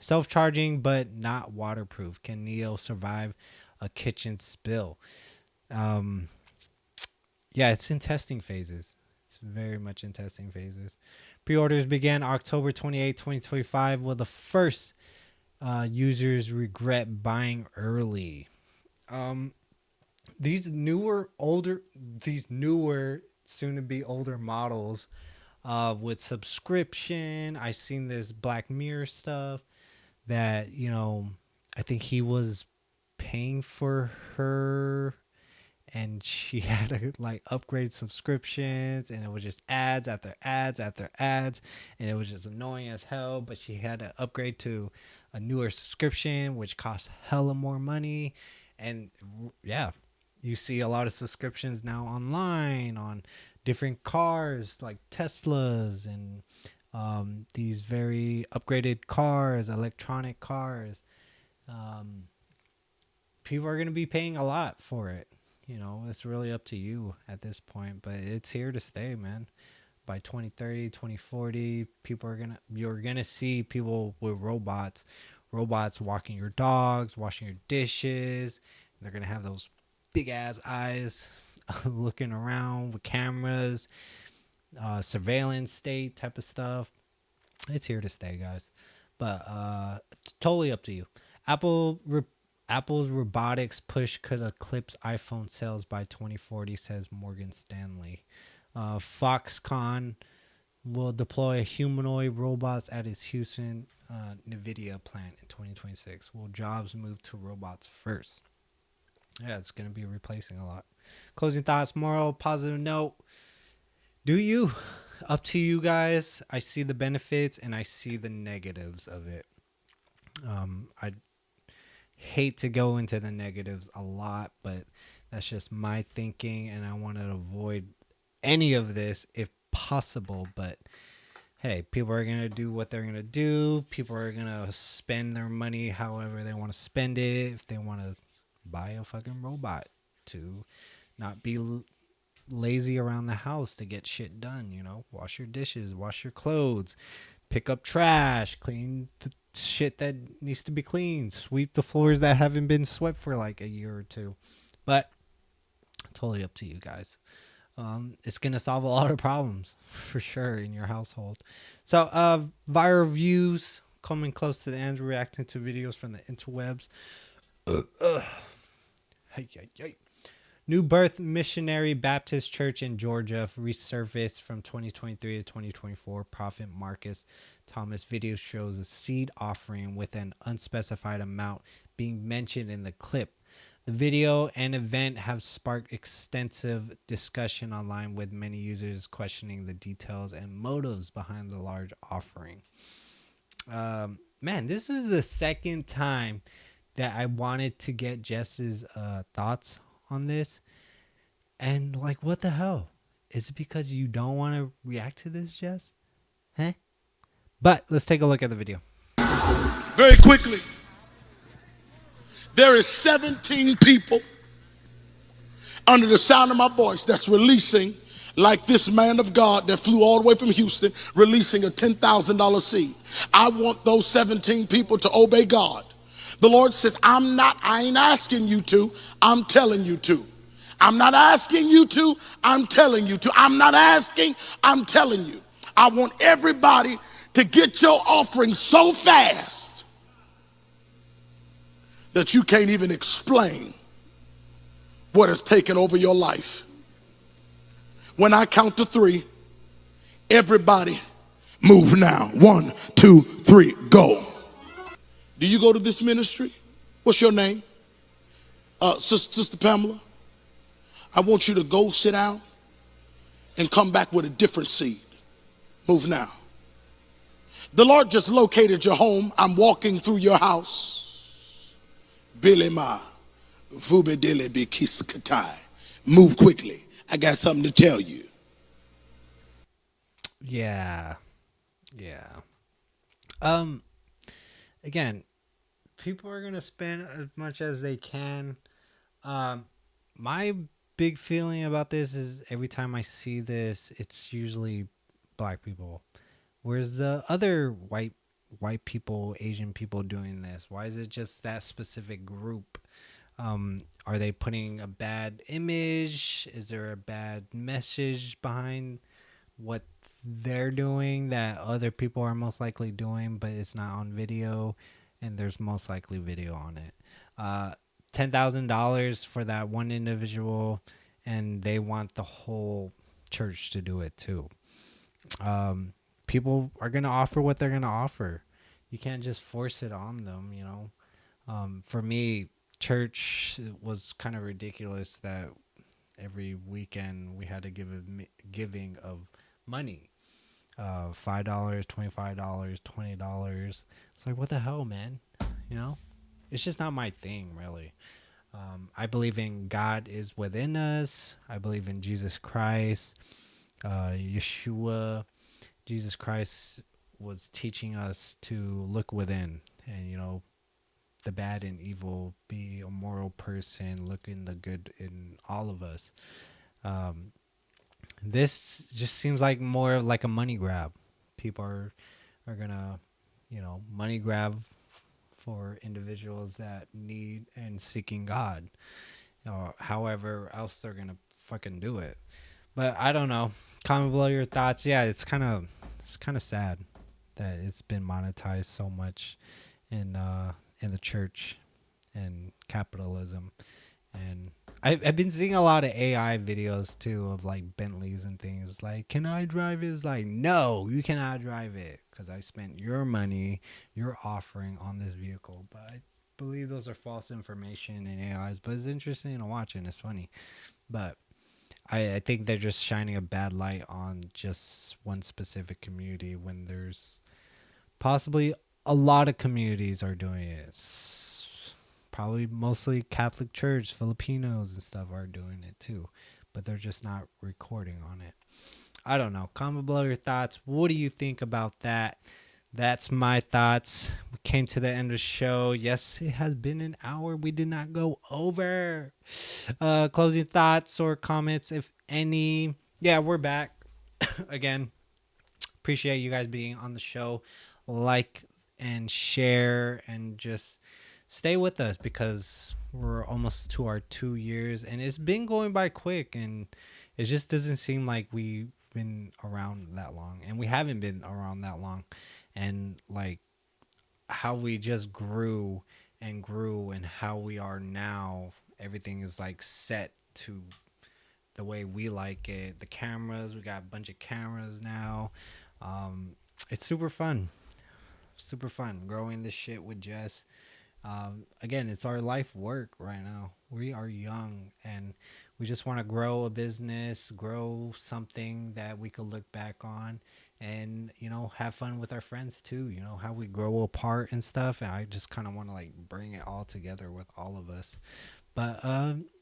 Speaker 1: Self-charging but not waterproof. Can Neo survive a kitchen spill? Um, yeah, it's in testing phases. It's very much in testing phases. Pre-orders began October 28, 2025. Will the first users regret buying early? These newer, soon to be older models with subscription. I seen this Black Mirror stuff that, I think he was paying for her and she had to like upgrade subscriptions, and it was just ads after ads after ads, and it was just annoying as hell. But she had to upgrade to a newer subscription which costs hella more money. And yeah, you see a lot of subscriptions now online on different cars like Teslas and these very upgraded cars, electronic cars. People are going to be paying a lot for it. It's really up to you at this point, but it's here to stay, man. By 2030, 2040, you're going to see people with robots walking your dogs, washing your dishes. They're going to have those big ass eyes looking around with cameras, surveillance state type of stuff. It's here to stay, guys. But totally up to you. Apple's robotics push could eclipse iPhone sales by 2040, says Morgan Stanley. Foxconn will deploy humanoid robots at its Houston NVIDIA plant in 2026. Will jobs move to robots first? Yeah, it's going to be replacing a lot. Closing thoughts, moral, positive note. Do you? Up to you guys. I see the benefits and I see the negatives of it. I hate to go into the negatives a lot, but that's just my thinking, and I want to avoid any of this if possible. But hey, people are going to do what they're going to do. People are going to spend their money however they want to spend it. If they want to buy a fucking robot to not be lazy around the house to get shit done, wash your dishes, wash your clothes, pick up trash, clean the shit that needs to be cleaned, sweep the floors that haven't been swept for like a year or two. But totally up to you guys. It's going to solve a lot of problems for sure in your household. So viral views coming close to the end, reacting to videos from the interwebs. Hey, hey, hey. New Birth Missionary Baptist Church in Georgia resurfaced from 2023 to 2024. Prophet Marcus Thomas video shows a seed offering with an unspecified amount being mentioned in the clip. The video and event have sparked extensive discussion online, with many users questioning the details and motives behind the large offering. Man, this is the second time that I wanted to get Jess's thoughts on this. And like, what the hell? Is it because you don't want to react to this, Jess? Huh? But let's take a look at the video.
Speaker 3: Very quickly. There is 17 people under the sound of my voice that's releasing, like this man of God that flew all the way from Houston, releasing a $10,000 seed. I want those 17 people to obey God. The Lord says, I ain't asking you to, I'm telling you to. I'm not asking you to, I'm telling you to. I'm not asking, I'm telling you. I want everybody to get your offering so fast that you can't even explain what has taken over your life. When I count to 3, everybody move now. 1, 2, 3, go. Do you go to this ministry? What's your name? Sister Pamela, I want you to go sit down and come back with a different seed. Move now. The Lord just located your home. I'm walking through your house. Bilema, vubedele bikiskatai. Move quickly. I got something to tell you.
Speaker 1: Yeah. Again, people are gonna spend as much as they can. My big feeling about this is every time I see this, it's usually black people. Where's the other white people, Asian people doing this? Why is it just that specific group? Are they putting a bad image? Is there a bad message behind what they're doing that other people are most likely doing, but it's not on video, and there's most likely video on it? $10,000 for that one individual, and they want the whole church to do it too. People are going to offer what they're going to offer. You can't just force it on them, you know. For me, church was kind of ridiculous that every weekend we had to give a giving of money. $5, $25, $20. It's like, what the hell, man? You know? It's just not my thing, really. I believe in God is within us. I believe in Jesus Christ. Yeshua. Jesus Christ was teaching us to look within and, you know, the bad and evil, be a moral person, look in the good in all of us. This just seems like more like a money grab. People are gonna, you know, money grab for individuals that need and seeking God. However else they're gonna fucking do it. But I don't know. Comment below your thoughts. Yeah, it's kind of sad that it's been monetized so much in the church and capitalism. And I've been seeing a lot of AI videos too of like Bentleys and things. Like, can I drive it? It's like, no, you cannot drive it because I spent your money, your offering on this vehicle. But I believe those are false information and AIs. But it's interesting to watch and it's funny. But I think they're just shining a bad light on just one specific community when there's possibly a lot of communities are doing it. Probably mostly Catholic Church, Filipinos and stuff are doing it too, but they're just not recording on it. I don't know. Comment below your thoughts. What do you think about that? That's my thoughts. We came to the end of the show. Yes, it has been an hour. We did not go over. Closing thoughts or comments, if any. Yeah, we're back again. Appreciate you guys being on the show. Like and share and just stay with us because we're almost to our 2 years and it's been going by quick and it just doesn't seem like we've been around that long, and we haven't been around that long. And like, how we just grew and grew, and how we are now. Everything is like set to the way we like it. The cameras, we got a bunch of cameras now. It's super fun. Super fun growing this shit with Jess. Again, it's our life work right now. We are young and we just want to grow a business, grow something that we could look back on, and, you know, have fun with our friends too. You know, how we grow apart and stuff. And I just kind of want to like bring it all together with all of us. But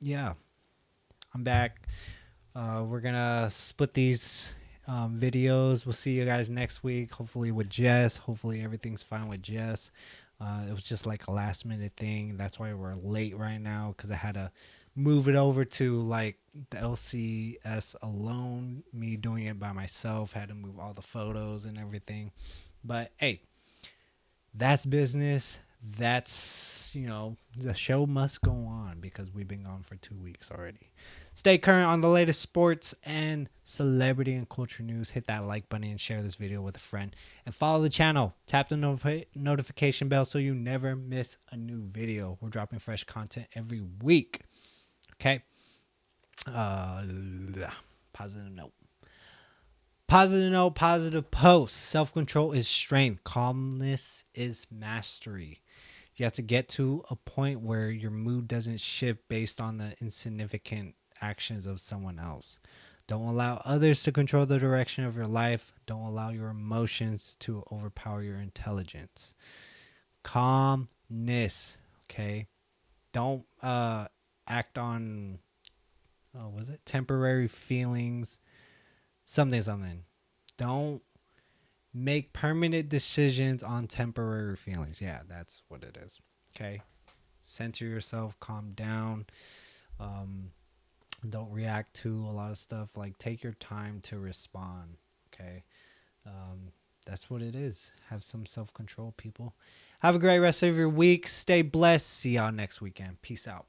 Speaker 1: yeah, I'm back. We're gonna split these videos. We'll see you guys next week. Hopefully with Jess. Hopefully everything's fine with Jess. It was just like a last minute thing. That's why we're late right now, because I had to move it over to like the LCS alone. Me doing it by myself. Had to move all the photos and everything. But hey, that's business. That's, you know, the show must go on because we've been gone for 2 weeks already. Stay current on the latest sports and celebrity and culture news. Hit that like button and share this video with a friend. And follow the channel. Tap the notification bell so you never miss a new video. We're dropping fresh content every week. Okay? Positive note. Positive note, positive post. Self-control is strength. Calmness is mastery. You have to get to a point where your mood doesn't shift based on the insignificant actions of someone else. Don't allow others to control the direction of your life. Don't allow your emotions to overpower your intelligence. Calmness, okay? Don't act on, was it temporary feelings? Something. Don't make permanent decisions on temporary feelings. Yeah, that's what it is. Okay? Center yourself. Calm down. Don't react to a lot of stuff. Like, take your time to respond. Okay? That's what it is. Have some self-control, people. Have a great rest of your week. Stay blessed. See y'all next weekend. Peace out.